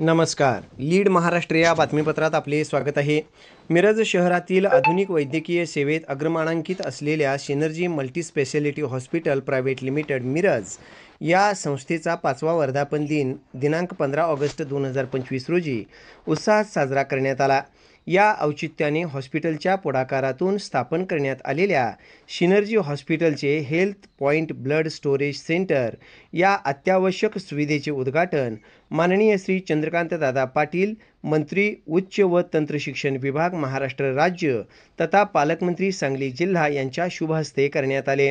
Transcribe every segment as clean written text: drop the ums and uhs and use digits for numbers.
नमस्कार. लीड महाराष्ट्र या बातमीपत्रात आपले स्वागत आहे. मिरज शहरातील आधुनिक वैद्यकीय सेवेत अग्रमानांकित असलेल्या synergy multispeciality hospital private limited Miraj या संस्थेचा 5वा वर्धापन दिन दिनांक 15 ऑगस्ट 2025 रोजी उत्साहात साजरा करण्यात आला. या औचित्याने हॉस्पिटलच्या पुढाकारातून स्थापन करण्यात आलेल्या सिनर्जी हॉस्पिटलचे health point blood storage centre या अत्यावश्यक सुविधेचे उद्घाटन माननीय श्री चंद्रकांतदादा पाटील, मंत्री उच्च व तंत्र शिक्षण विभाग महाराष्ट्र राज्य तथा पालकमंत्री सांगली जिल्हा यांच्या शुभ हस्ते करण्यात आले.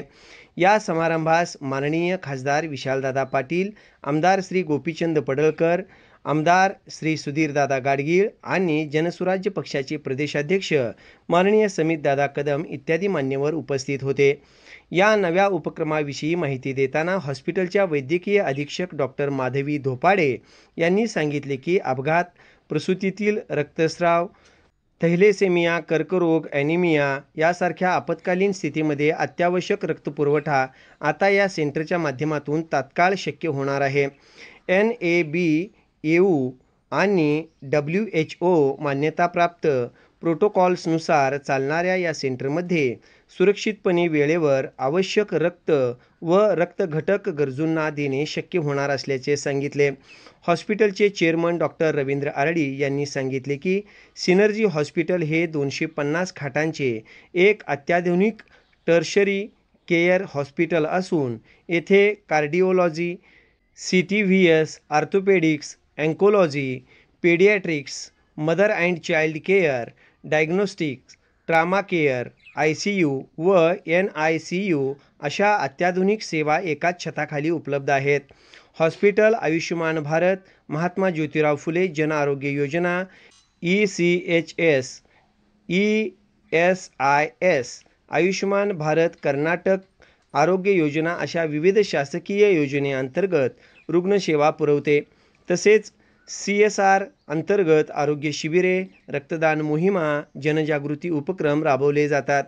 या समारंभास माननीय खासदार विशालदादा पाटील, आमदार श्री गोपीचंद पडळकर, आमदार श्री सुधीरदादा गाडगीळ आणि जनसुराज्य पक्षाचे प्रदेशाध्यक्ष माननीय समितदादा कदम इत्यादी मान्यवर उपस्थित होते. या नव्या उपक्रमाविषयी माहिती देताना हॉस्पिटलच्या वैद्यकीय अधीक्षक डॉक्टर माधवी धोपाडे यांनी सांगितले की अपघात, प्रसूतीतील रक्तस्राव, थॅलेसेमिया, कर्करोग, ॲनिमिया यासारख्या आपत्कालीन स्थितीमध्ये अत्यावश्यक रक्तपुरवठा आता या सेंटरच्या माध्यमातून तात्काळ शक्य होणार आहे. NABAU आणि WHO मान्यताप्राप्त प्रोटोकॉल्सनुसार चालणाऱ्या या सेंटरमध्ये सुरक्षितपणे वेळेवर आवश्यक रक्त व रक्तघटक गरजूंना देणे शक्य होणार असल्याचे सांगितले. हॉस्पिटलचे चेअरमन डॉक्टर रवींद्र आरडी यांनी सांगितले की सिनर्जी हॉस्पिटल हे 250 खाटांचे एक अत्याधुनिक टर्शरी केअर हॉस्पिटल असून येथे cardiology, CTVS, orthopaedics, oncology, paediatrics, mother and child care, diagnostics, trauma care, ICU व NICU अशा अत्याधुनिक सेवा एकाच छताखाली उपलब्ध आहेत. Hospital Ayushman Bharat, Mahatma Jyotirao Phule Jan Arogya Yojana, ECHS, ESIS, Ayushman Bharat Karnataka Arogya Yojana अशा विविध शासकीय योजनेअंतर्गत रुग्णसेवा पुरवते. तसेच CSR अंतर्गत आरोग्य शिबिरे, रक्तदान मोहिमा, जनजागृती उपक्रम राबवले जातात.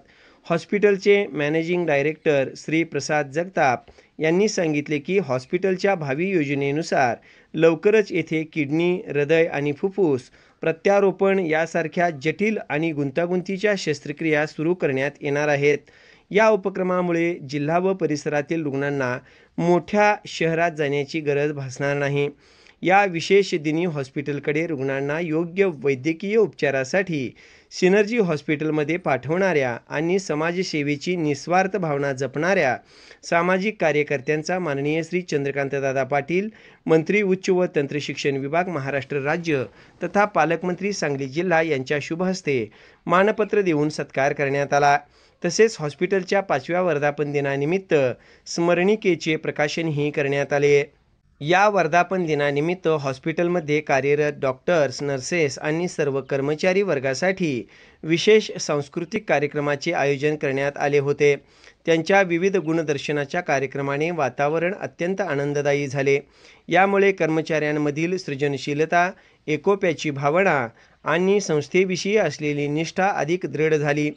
हॉस्पिटलचे मॅनेजिंग डायरेक्टर श्री प्रसाद जगताप यांनी सांगितले की हॉस्पिटलच्या भावी योजनेनुसार लवकरच येथे किडनी, हृदय आणि फुफ्फुस प्रत्यारोपण यासारख्या जटिल आणि गुंतागुंतीच्या शस्त्रक्रिया सुरू करण्यात येणार आहेत. या उपक्रमामुळे जिल्हा व परिसरातील रुग्णांना मोठ्या शहरात जाण्याची गरज भासणार नाही. या विशेष दिनी हॉस्पिटलकडे रुग्णांना योग्य वैद्यकीय उपचारासाठी सिनर्जी हॉस्पिटलमध्ये पाठवणाऱ्या आणि समाजसेवेची निस्वार्थ भावना जपणाऱ्या सामाजिक कार्यकर्त्यांचा माननीय श्री चंद्रकांतदादा पाटील, मंत्री उच्च व तंत्र शिक्षण विभाग महाराष्ट्र राज्य तथा पालकमंत्री सांगली जिल्हा यांच्या शुभ हस्ते मानपत्र देऊन सत्कार करण्यात आला. तसेच हॉस्पिटलच्या 5व्या वर्धापन दिनानिमित्त स्मरणिकेचे प्रकाशनही करण्यात आले. या वर्धापन दिनानिमित्त हॉस्पिटलमध्ये कार्यरत डॉक्टर्स, नर्सेस आणि सर्व कर्मचारी वर्गासाठी विशेष सांस्कृतिक कार्यक्रमाचे आयोजन करण्यात आले होते. त्यांच्या विविध गुणदर्शनाच्या कार्यक्रमाने वातावरण अत्यंत आनंददायी झाले. यामुळे कर्मचाऱ्यांमधील सृजनशीलता, एकोप्याची भावना आणि संस्थेविषयी असलेली निष्ठा अधिक दृढ झाली.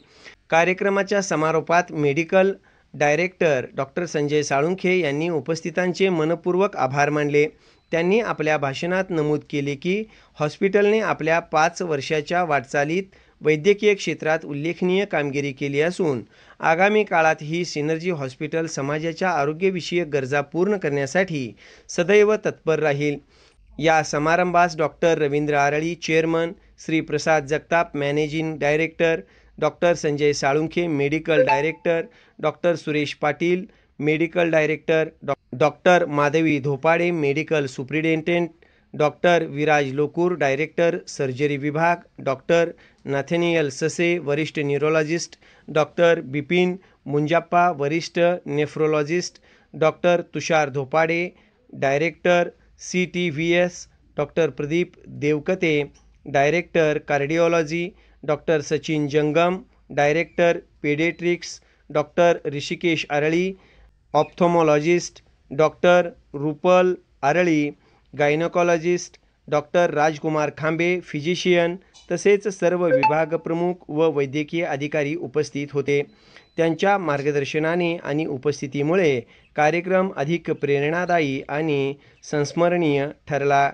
कार्यक्रमाच्या समारोपात medical director doctor Sanjay Salunkhe यांनी उपस्थितांचे मनपूर्वक आभार मानले. त्यांनी आपल्या भाषणात नमूद केले की हॉस्पिटलने आपल्या 5 वर्षाच्या वाटचालीत वैद्यकीय क्षेत्रात उल्लेखनीय कामगिरी केली असून आगामी काळात ही सिनर्जी हॉस्पिटल समाजाच्या आरोग्यविषयक गरजा पूर्ण करण्यासाठी सदैव तत्पर राहील. या समारंभास doctor Ravindra Arali chairman, Shri Prasad Jagtap managing director, doctor Sanjay Salunkhe medical director, doctor Suresh Patil medical director, doctor Madhavi Dhopade medical superintendent, doctor Viraj Lokur director surgery विभाग, डॉक्टर नाथेनियल ससे वरिष्ठ न्यूरोलॉजिस्ट, डॉक्टर बिपिन मुंजाप्पा वरिष्ठ nephrologist, doctor Tushar Dhopade director CTVS, doctor Pradeep Devkate director cardiology, doctor Sachin Jangam director paediatrics, doctor Hrishikesh Arali ophthalmologist, doctor Rupal Arali gynaecologist, doctor राजकुमार खांबे physician तसेच सर्व विभाग प्रमुख व वैद्यकीय अधिकारी उपस्थित होते. त्यांच्या मार्गदर्शनाने आणि उपस्थितीमुळे कार्यक्रम अधिक प्रेरणादायी आणि संस्मरणीय ठरला.